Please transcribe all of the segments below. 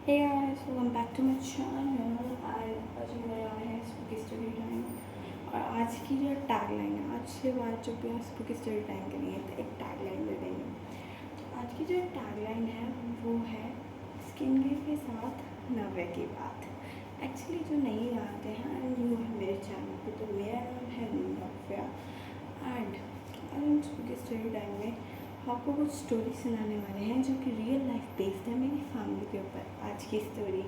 Hey guys, welcome back to my channel. आज मेरे आए हैं स्पूकी स्टोरी टाइम। और आज की जो टैगलाइन है, आज से बात जो भी स्पूकी स्टोरी टाइम के लिए तो एक टैगलाइन दे देंगे। तो आज की जो टैगलाइन है वो है स्किन केयर के साथ नव्या की बात। एक्चुअली जो नहीं जानते हैं न्यू है मेरे चैनल पे, तो मेरा नाम है नव्या एंड आज स्पूकी स्टोरी टाइम में आपको कुछ स्टोरी सुनाने वाले हैं जो कि रियल लाइफ बेस्ड है मेरी फैमिली के ऊपर। आज की स्टोरी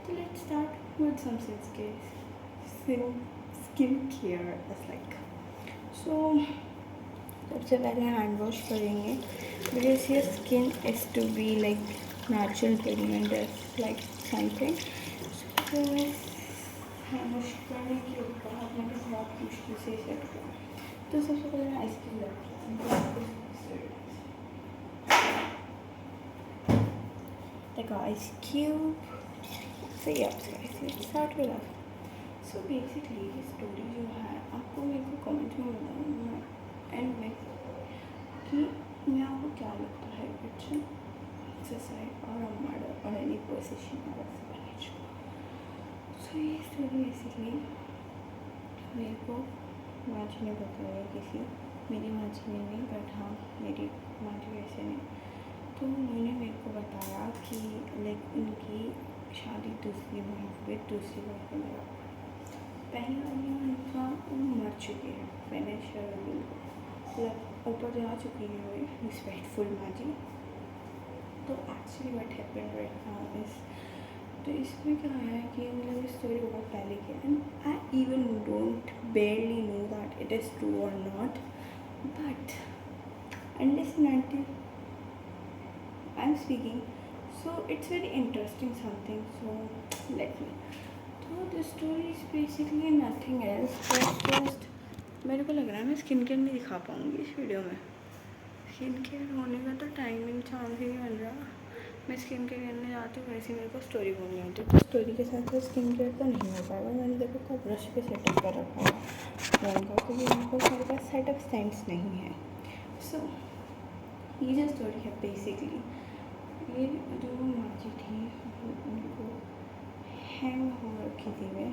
तो let's start with some skin care is like so. सबसे पहले हैंड वॉश करेंगे because your skin is to be like natural treatment is like something. तो हैंड वॉश करने के ऊपर आपने बहुत मुश्किल से सेट किया। तो सबसे पहले आइसक्रीम रखते हैं, like an ice cube. So yeah, guys, let's start with that. So basically ये स्टोरी जो है आपको मेरे को कमेंट में बताऊँगा एंड में कि मैं आपको क्या लगता है इट्स सुसाइड और अ मर्डर और एनी पोजीशन और सो ये स्टोरी बेसिकली मेरे को माँ जी ने बताया, किसी मेरी माँ जी ने नहीं बट हाँ मेरी माँ जी वैसे नहीं। तो उन्होंने मेरे को बताया कि लाइक उनकी शादी दूसरी वाइफ मेरा पहली वाली उनका वो मर चुकी है, फिनिश मतलब ऊपर जा चुकी है वो रिस्पेक्टफुल माँ जी। तो actually what happened right now is, तो इसमें क्या है कि मतलब ये स्टोरी बहुत पहले की है and I even don't barely know that it is true or not, but unless and until I'm speaking, so it's very interesting something. So let me. So the story is basically nothing else but just मेरे को लग रहा है मैं skin care नहीं दिखा पाऊँगी इस वीडियो में। स्किन केयर होने का तो टाइमिंग चांस ही नहीं बन रहा। मैं स्किन केयर करने जाती हूँ वैसे मेरे को स्टोरी बोलनी होती है, तो स्टोरी के साथ साथ स्किन केयर तो नहीं हो पाएगा। मैंने देखो का ब्रश पे सेटअप कर रखा है फ़ोन का, क्योंकि मेरे को मेरे पास सेटअप स्टैंड्स नहीं है। सो ये जो स्टोरी है बेसिकली, ये जो माँ जी थी उनको हैंग हो रखी थी वे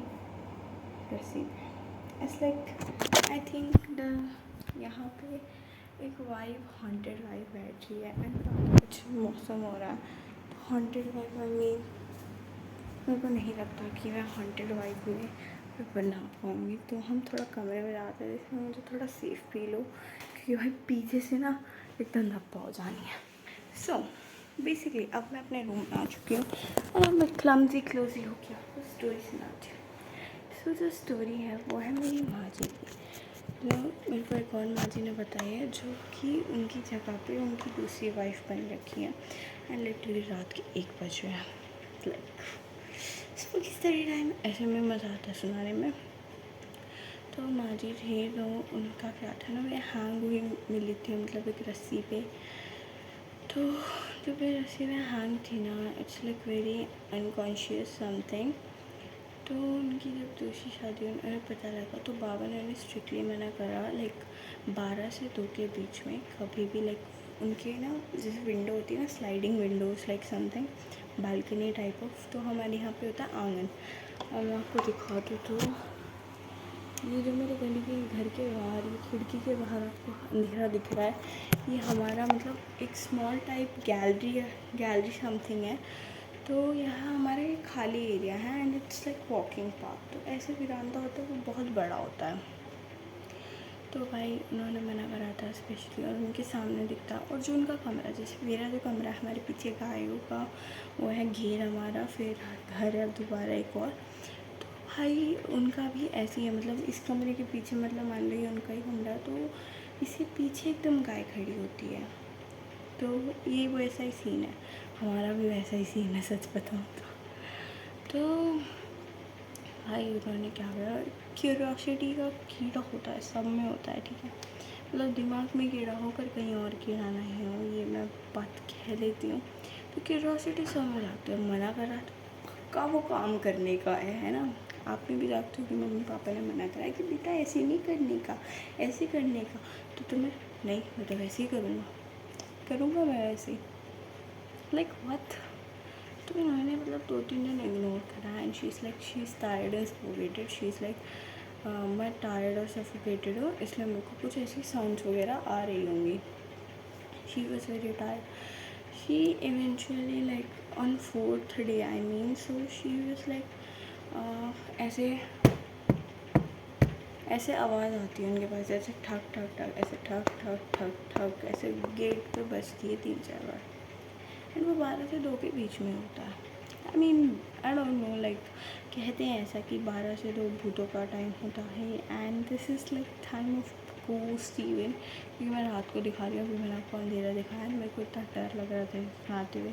रस्सी पे। It's like I think the यहाँ पे एक वाइफ हॉन्टेड वाइफ बैठ रही है एंड कुछ मौसम हो रहा है। तो हॉन्टेड वाइफ आई मीन मेरे को नहीं लगता कि मैं हॉन्टेड वाइफ में बना पाऊँगी। तो हम थोड़ा कमरे में जाते हैं जिसमें मुझे थोड़ा सेफ फील हो, क्योंकि भाई पीछे से ना एकदम धप्पा हो जानी है। सो बेसिकली अब मैं अपने रूम में आ चुकी हूँ और अब मैं क्लमजी क्लोजी हो के आपको स्टोरी सुनाती हूँ। सो जो स्टोरी है वो है मेरी माँ जी की, जो मेरे को एक और माँ जी ने बताई है, जो कि उनकी जगह पे उनकी दूसरी वाइफ बन रखी है एंड लिटरली रात के 1 बज रहे हैं। लाइक सो किस तरह टाइम ऐसे में मज़ा आता है सुनाने में। तो माँ जी थे तो उनका क्या था ना, वे हैंग हुई मिली थी मतलब एक रस्सी पे। तो जो भी रस्सी में हैंग थी ना, it's like very unconscious something. तो उनकी जब दूसरी शादी उन्हें पता लगा तो बाबा ने उन्हें स्ट्रिक्टली मना करा, लाइक 12 से 2 के बीच में कभी भी लाइक उनके ना जैसे विंडो होती है ना, sliding Windows like something balcony type of, तो हमारे यहाँ पे होता है आंगन। और मैं आपको दिखा दूँ तो ये जो मेरे गली के घर के बाहर, ये खिड़की के बाहर आपको अंधेरा दिख रहा है, ये हमारा मतलब एक स्मॉल टाइप गैलरी समथिंग है। तो यहाँ हमारे खाली एरिया है and it's like walking park. तो ऐसे विरांदा होता है वो बहुत बड़ा होता है। तो भाई उन्होंने मना करा था स्पेशली, और उनके सामने दिखता। और जो उनका कमरा, जैसे मेरा जो कमरा है हमारे पीछे गायों का वो है घेर हमारा, फिर घर है दोबारा एक और। तो भाई उनका भी ऐसे ही है, मतलब इस कमरे के पीछे मतलब मान लीजिए उनका ही कमरा, तो इसके पीछे एकदम गाय खड़ी होती है। तो ये वैसा ही सीन है, हमारा भी वैसा ही सीन है सच बताऊँ तो भाई उन्होंने क्या करा, क्यूरियोसिटी का कीड़ा होता है, सब में होता है, ठीक है। मतलब दिमाग में कीड़ा होकर कहीं और कीड़ा नहीं हो, ये मैं बात कह लेती हूँ। तो क्यूरियोसिटी सब में जाती है, मना करा तो पक्का वो काम करने का है ना। आप में भी जागते हो कि मम्मी पापा ने मना करा कि बेटा ऐसे नहीं करने का, ऐसे करने का, तो तुम्हें नहीं, मैं तो वैसे ही करूँगा मैं वैसे ही, लाइक व्हाट। तो इन्होंने मतलब 2-3 दिन इग्नोर करा and she is tired and suffocated, she is मैं टायर्ड और सफोकेटेड हूँ, इसलिए मेरे को कुछ ऐसी साउंड्स वगैरह आ रही होंगी. She was very tired. She eventually on 4th day I mean, so she was ऐसे आवाज़ आती है उनके पास, ऐसे ठक ठक ठक, ऐसे ठक ठक ठक ठक, ऐसे गेट पे बजती है 3-4 बार. एंड वो 12 से 2 के बीच में होता है. आई डोंट नो, कहते हैं ऐसा कि 12 से 2 भूतों का टाइम होता है. And this is time of ghost even, क्योंकि मैं रात को दिखा रही हूँ. अभी मैंने आपको अंधेरा दिखाया. मेरे को इतना डर लग रहा था दिखाते हुए.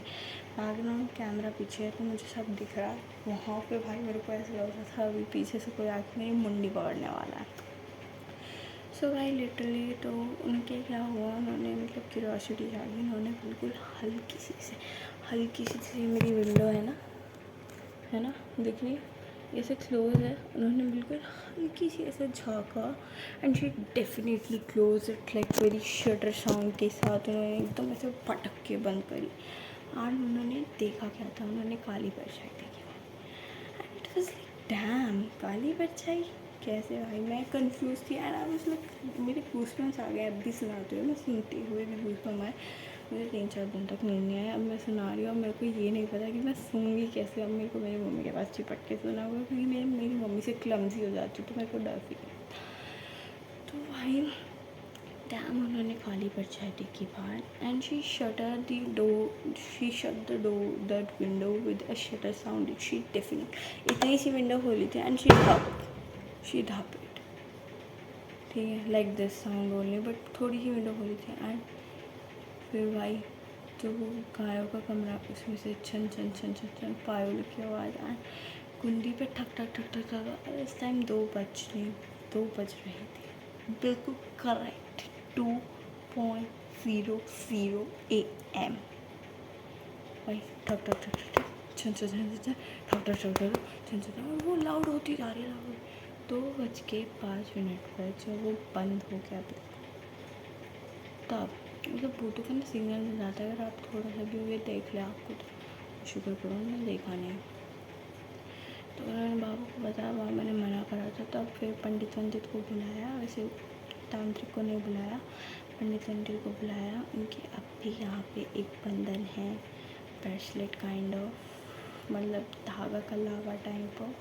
बैकग्राउंड कैमरा पीछे है तो मुझे सब दिख रहा है. वहाँ पे भाई मेरे को ऐसा लग रहा था अभी पीछे से कोई आके मेरी मुंडी पकड़ने वाला है. सो भाई लिटरली तो उनके क्या हुआ, उन्होंने क्यूरियोसिटी जागी. उन्होंने बिल्कुल हल्की सी मेरी विंडो है ना दिख रही है, ऐसे क्लोज है. उन्होंने बिल्कुल हल्की सी ऐसे झाँका and she definitely close it very shutter sound के साथ. उन्होंने एकदम ऐसे पटक के बंद करी. और उन्होंने देखा क्या था, उन्होंने काली परछाई देखी. एंड इट वाज डैम, काली परछाई कैसे भाई. मैं कंफ्यूज थी एंड आई वाज मेरे गूज़बम्स आ गए. अब भी सुनाते हुए, मैं सुनते हुए भी गूज़बम्स आए. मुझे 3-4 दिन तक नींद नहीं आया. अब मैं सुना रही हूँ. मेरे को ये नहीं पता कि मैं सूंगी कैसे. अब मेरे को मेरी मम्मी के पास चिपट के सुना होगा, क्योंकि मेरी मम्मी से क्लमजी हो जाती हूँ तो मेरे को डर भी नहीं. तो भाई डैम, उन्होंने काली परछाई देखी बाहर and she shut the window with a shutter sound. She definite इतनी सी विंडो खोली थी एंड शी धप इट. ठीक है, like this sound only, but थोड़ी सी विंडो खोली थी. एंड फिर भाई जो वो गायों का कमरा, उसमें से छन छन छन छन छन पायल की आवाज़. एंड कुंडी पे ठक ठक ठक ठक ठक. इस टाइम 2 बज रहे थे बिल्कुल करेक्ट. 2:00 AM. भाई ठक ठक ठक ठक छन छन छन छन ठक ठक ठक ठक छन छन. और वो लाउड होती जा रही है. 2:05 पर जब वो बंद हो गया तब भूतों का सिग्नल मिल जाता है. अगर आप थोड़ा सा भी ये देख ले आपको तो शुक्र करो मैंने देखा नहीं. तो उन्होंने बाबा को बताया. बाबा मैंने मना करा था. तब फिर पंडित को बुलाया. वैसे तांत्रिक को नहीं बुलाया, पंडित को बुलाया. उनके अब भी यहाँ पे एक बंधन है, ब्रेसलेट काइंड ऑफ, धागा कलावा टाइप ऑफ.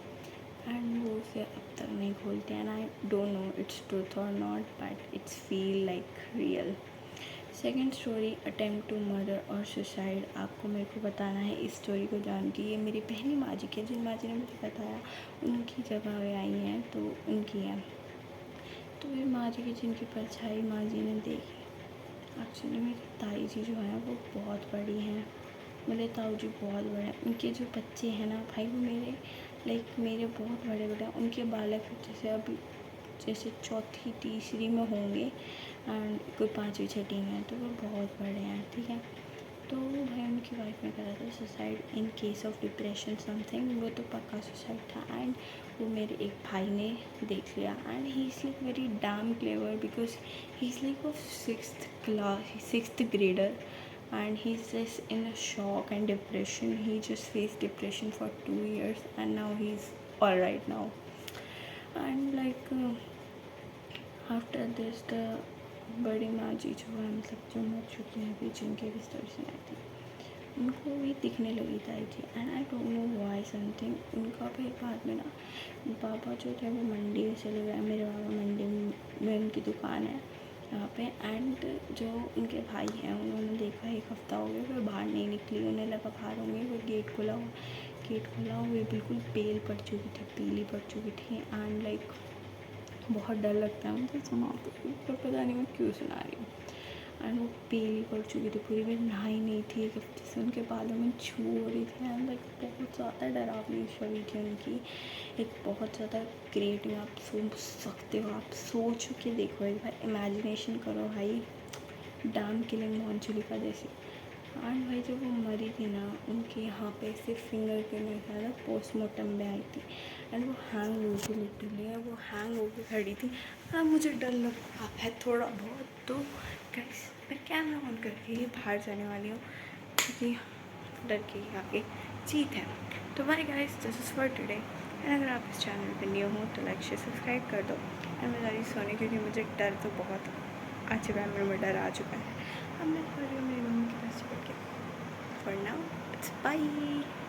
एंड वो उसे अब तक नहीं खोलते. And I don't know it's truth or not, but it's feel like real. Second story, attempt to murder और सुसाइड. आपको मेरे को बताना है इस स्टोरी को जान के. ये मेरी पहली माँ जी की है, जिन माँ जी ने मुझे बताया उनकी जब आई हैं तो उनकी है. तो मेरी माँ जी की जिनकी परछाई माँ जी ने देखी. एक्चुअली मेरी ताई जी जो हैं वो बहुत बड़ी हैं, मेरे ताऊ जी बहुत बड़े हैं. उनके जो बच्चे हैं ना भाई, वो मेरे बहुत बड़े हैं. उनके बालक जैसे चौथी तीसरी में होंगे एंड कोई 5वीं 6वीं में, तो वो बहुत बड़े हैं. ठीक है. तो भाई उनकी वाइफ ने करा था suicide in case of depression something. वो तो पक्का सुसाइड था. एंड वो मेरे एक भाई ने देख लिया. And he is very dam clever because he is of 6th grader. And he's just in a shock and depression. He just faced depression for 2 years and now he's all right now. And after this the बड़ी माँ जी जो है जो मर चुकी हैं अभी, जिनके भी स्टोरी सुनाई थी, उनको भी दिखने लगी ताई जी. And I don't know why something. उनका फिर बाद में ना बाबा जो थे वो मंडी में चले गए. मेरे बाबा मंडी में उनकी दुकान है यहाँ पे. एंड जो उनके भाई हैं उन्होंने देखा 1 हफ़्ता हो गया फिर बाहर नहीं निकली. उन्हें लगा बाहर होंगे. वो गेट खुला हुआ बिल्कुल पीली पड़ चुकी थी. एंड बहुत डर लगता है मुझे सुनाते हुए, पर पता नहीं मैं क्यों सुना रही हूँ. एंड वो पीली पड़ चुकी थी पूरी. मैं नहाई नहीं थी 1 हफ्ते से. उनके बालों में छू हो रही थी. एंड बहुत ज़्यादा डरावनी छवि थी उनकी. एक बहुत ज़्यादा क्रिएटिव. आप सोच सकते हो, आप सोच के देखो एक बार, इमेजिनेशन करो भाई. डैम किलिंग मोंचुलिका जैसी. एंड भाई जब वो मरी थी ना, उनके यहाँ पे सिर्फ फिंगर के में था, पोस्टमार्टम में आई थी. एंड वो हैंग हुई थी लिटरली. वो हैंग होकर खड़ी थी. मुझे डर लग रहा है थोड़ा बहुत. तो गाइस मैं कैमरा ऑन करके ही बाहर जाने वाली हूँ, क्योंकि डर के ही आगे जीत है। तो bye guys, this is for today. And अगर आप इस चैनल पर न्यू हो तो लाइक शेयर सब्सक्राइब कर दो। एंड मैं जा रही सोने, क्योंकि मुझे डर तो बहुत आ चुका है, मेरे में डर आ चुका है। अब मैं सो रही हूँ मेरी मम्मी के पास बैठ के। For now it's bye.